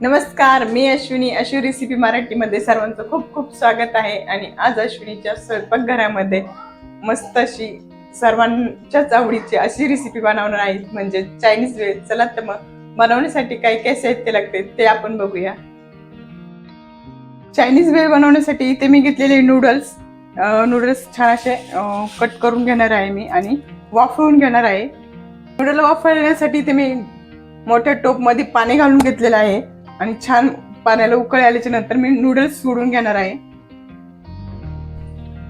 नमस्कार, मी अश्विनी. अश्वी रेसिपी मराठीमध्ये सर्वांचं खूप खूप स्वागत आहे. आणि आज अश्विनीच्या स्वयंपाकघरामध्ये मस्त अशी सर्वांच्याच आवडीची अशी रेसिपी बनवणार आहे, म्हणजे चायनीज वेळ. चला तर मग बनवण्यासाठी काय काय साहित्य लागते ते आपण बघूया. चायनीज वेळ बनवण्यासाठी इथे मी घेतलेले नूडल्स छान असे कट करून घेणार आहे मी आणि वाफवून घेणार आहे. नूडल वाफवण्यासाठी इथे मी मोठ्या टोप मध्ये पाणी घालून घेतलेलं आहे आणि छान पाण्याला उकळी आल्याच्या नंतर मी नूडल्स सोडून घेणार आहे.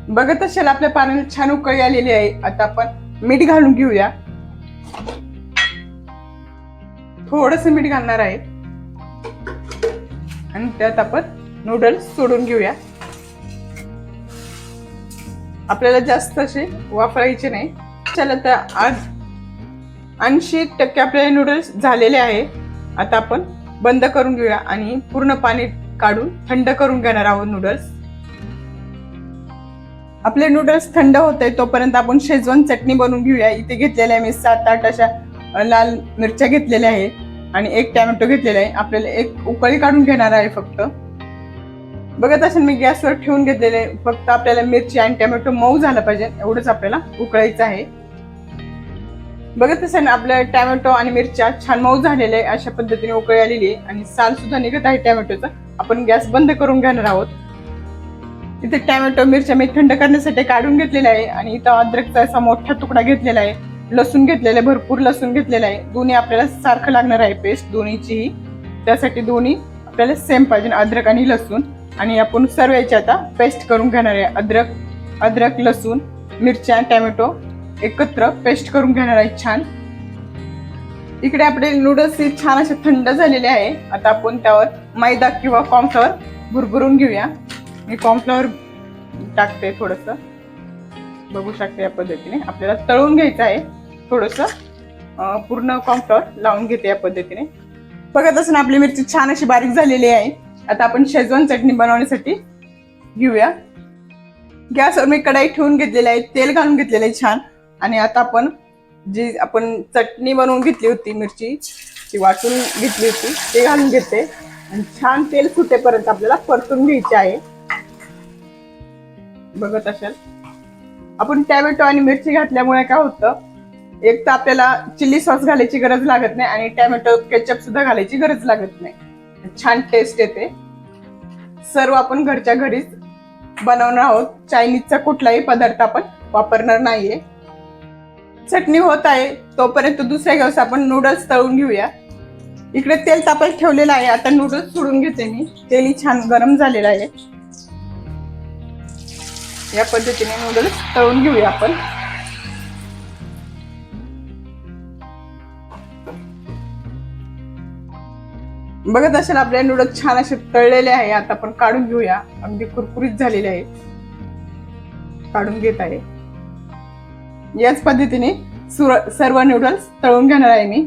बघत असेल आपल्या पाण्याला छान उकळी आलेली आहे. आता आपण मीठ घालून घेऊया. थोडस मीठ घालणार आहे आणि त्यात आपण नूडल्स सोडून घेऊया. आपल्याला जास्त असे वाफरायचे नाही. चला तर आज 80% आपले नूडल्स झालेले आहे. आता आपण बंद करून घेऊया आणि पूर्ण पाणी काढून थंड करून घेणार आहोत नूडल्स. आपले नूडल्स थंड होते तोपर्यंत आपण शेजवान चटणी बनवून घेऊया. इथे घेतलेल्या मी 7-8 अशा लाल मिरच्या घेतलेल्या आहे आणि 1 टोमॅटो घेतलेला आहे. आपल्याला एक उकळी काढून घेणार आहे फक्त. बघत असेल मी गॅसवर ठेवून घेतलेले. फक्त आपल्याला मिरची आणि टोमॅटो मऊ झाला पाहिजे एवढंच आपल्याला उकळायचं आहे. बघत असेल ना आपल्या टोमॅटो आणि मिरच्या छान मऊ झालेले अशा पद्धतीने उकळी आलेली आहे आणि साल सुद्धा निघत आहे टोमॅटोचा. आपण गॅस बंद करून घेणार आहोत. इथे टोमॅटो मिरच्या मी थंड करण्यासाठी काढून घेतलेला आहे आणि इथं अद्रकचा असा मोठा तुकडा घेतलेला आहे. लसूण घेतलेला आहे, भरपूर लसूण घेतलेला आहे. दोन्ही आपल्याला सारखं लागणार आहे पेस्ट दोन्हीचीही. त्यासाठी दोन्ही आपल्याला सेम पाहिजे, अद्रक आणि लसूण. आणि आपण सर्व याची आता पेस्ट करून घेणार आहे. अद्रक लसूण मिरच्या टोमॅटो एकत्र पेस्ट करून घेणार आहे छान. इकडे आपले नूडल्स छान असे थंड झालेले आहे. आता आपण त्यावर मैदा किंवा कॉर्नफ्लॉवर भुरभुरून घेऊया. मी कॉर्नफ्लॉवर टाकते थोडस. बघू शकते या पद्धतीने आपल्याला तळून घ्यायचं आहे. थोडस पूर्ण कॉर्नफ्लॉवर लावून घेते या पद्धतीने. बघत असताना आपली मिरची छान अशी बारीक झालेली आहे. आता आपण शेजवान चटणी बनवण्यासाठी घेऊया. गॅसवर मी कढाई ठेवून घेतलेली आहे, तेल घालून घेतलेलं आहे छान. आणि आता आपण जी आपण चटणी बनवून घेतली होती मिरची ती वाटून घेतली होती ते घालून घेते आणि छान तेल सुटेपर्यंत आपल्याला परतून घ्यायचे आहे. बघत असेल आपण टोमॅटो आणि मिरची घातल्यामुळे काय होतं, एक तर आपल्याला चिल्ली सॉस घालायची गरज लागत नाही आणि टोमॅटो केचप सुद्धा घालायची गरज लागत नाही. छान टेस्ट येते. सर्व आपण घरच्या घरीच बनवणार आहोत. चायनीजचा कुठलाही पदार्थ आपण वापरणार नाहीये. चटणी होत आहे तोपर्यंत दुसऱ्या गॅस आपण नूडल्स तळून घेऊया. इकडे तेल तापायला ठेवलेलं आहे. आता नूडल्स सोडून घेते मी. तेल छान गरम झालेलं आहे. या पद्धतीने नूडल्स तळून घेऊया आपण. बघत असेल आपले नूडल्स छान असे तळलेले आहे. आता आपण काढून घेऊया. अगदी कुरकुरीत झालेले आहे. काढून घेत आहे. याच पद्धतीने सर्व नूडल्स तळून घेणार आहे मी.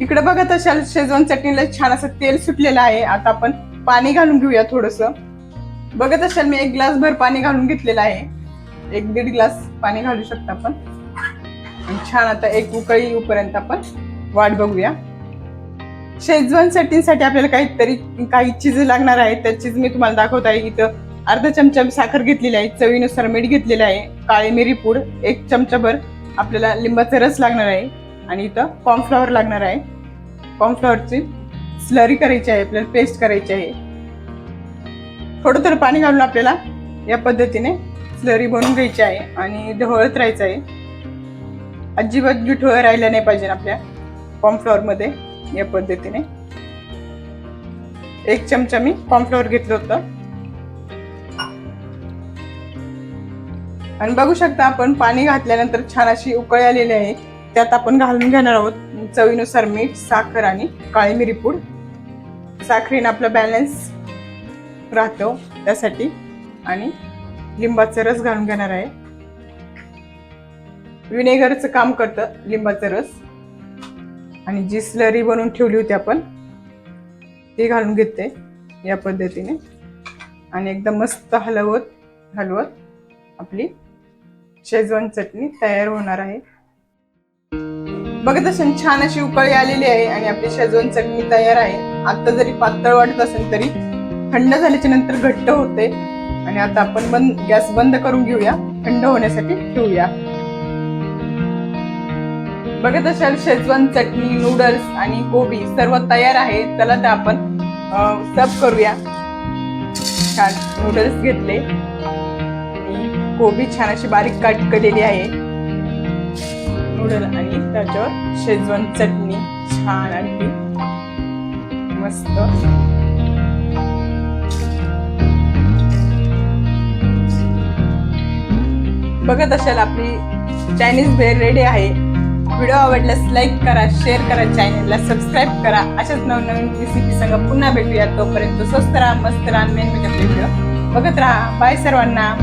इकडे बघत असाल शेजवान चटणीला छान असं तेल सुटलेलं आहे. आता आपण पाणी घालून घेऊया थोडस. बघत असाल मी 1 ग्लास भर पाणी घालून घेतलेलं आहे. 1-1.5 ग्लास पाणी घालू शकता आपण. छान आता एक उकळी येऊपर्यंत आपण वाट बघूया. शेजवान चटणीसाठी आपल्याला काही चीज लागणार आहे. त्या चीज मी तुम्हाला दाखवत आहे. इथं अर्धा चमचा साखर घेतलेली आहे, चवीनुसार मीठ घेतलेलं आहे, काळी मिरी पूड 1 चमचाभर, आपल्याला लिंबाचा रस लागणार आहे आणि इथं कॉर्नफ्लॉवर लागणार आहे. कॉर्नफ्लॉवरची स्लरी करायची आहे, आपल्याला पेस्ट करायची आहे. थोडं थोडं पाणी घालून आपल्याला या पद्धतीने स्लरी बनवून घ्यायची आहे आणि ढवळत राहायचं आहे. अजिबात गुठळं राहिलं नाही पाहिजे आपल्या कॉर्नफ्लॉवर मध्ये. या पद्धतीने 1 चमचा मी कॉर्नफ्लॉवर घेतलं होतं. आणि बघू शकता आपण पाणी घातल्यानंतर छान अशी उकळी आलेली आहे. त्यात आपण घालून घेणार आहोत चवीनुसार मीठ, साखर आणि काळी मिरी पूड. साखरेने आपला बॅलन्स राहतो त्यासाठी. आणि लिंबाचा रस घालून घेणार आहे. विनेगरचं काम करतं लिंबाचा रस. आणि जी स्लरी बनवून ठेवली होती आपण ती घालून घेते या पद्धतीने. आणि एकदम मस्त हलवत आपली शेजवान चटणी तयार होणार आहे. बघत असेल छान अशी उकळी आलेली आहे आणि आपली शेजवान चटणी तयार आहे. आता जरी पातळ वाटत असेल तरी थंड झाल्याच्या नंतर घट्ट होते. आणि आता आपण गॅस बंद करून घेऊया, थंड होण्यासाठी ठेवूया. बघत असाल शेजवान चटणी, नूडल्स आणि कोबी सर्व तयार आहे. चला तर आपण सर्व करूया. छान नूडल्स घेतले आणि कोबी छान अशी बारीक कट केलेली आहे. नूडल आणि त्याच्यावर शेजवान चटणी छान आणखी मस्त. बघत असाल आपली चायनीज भेळ रेडी आहे. व्हिडिओ आवडल्यास लाईक करा, शेअर करा, चॅनलला सबस्क्राईब करा. अशाच नवनवीन रेसिपी संग पुन्हा भेटूया. तोपर्यंत स्वस्त राहा, मस्त राहा, मेन म्हणजे व्हिडिओ बघत राहा. बाय सर्वांना.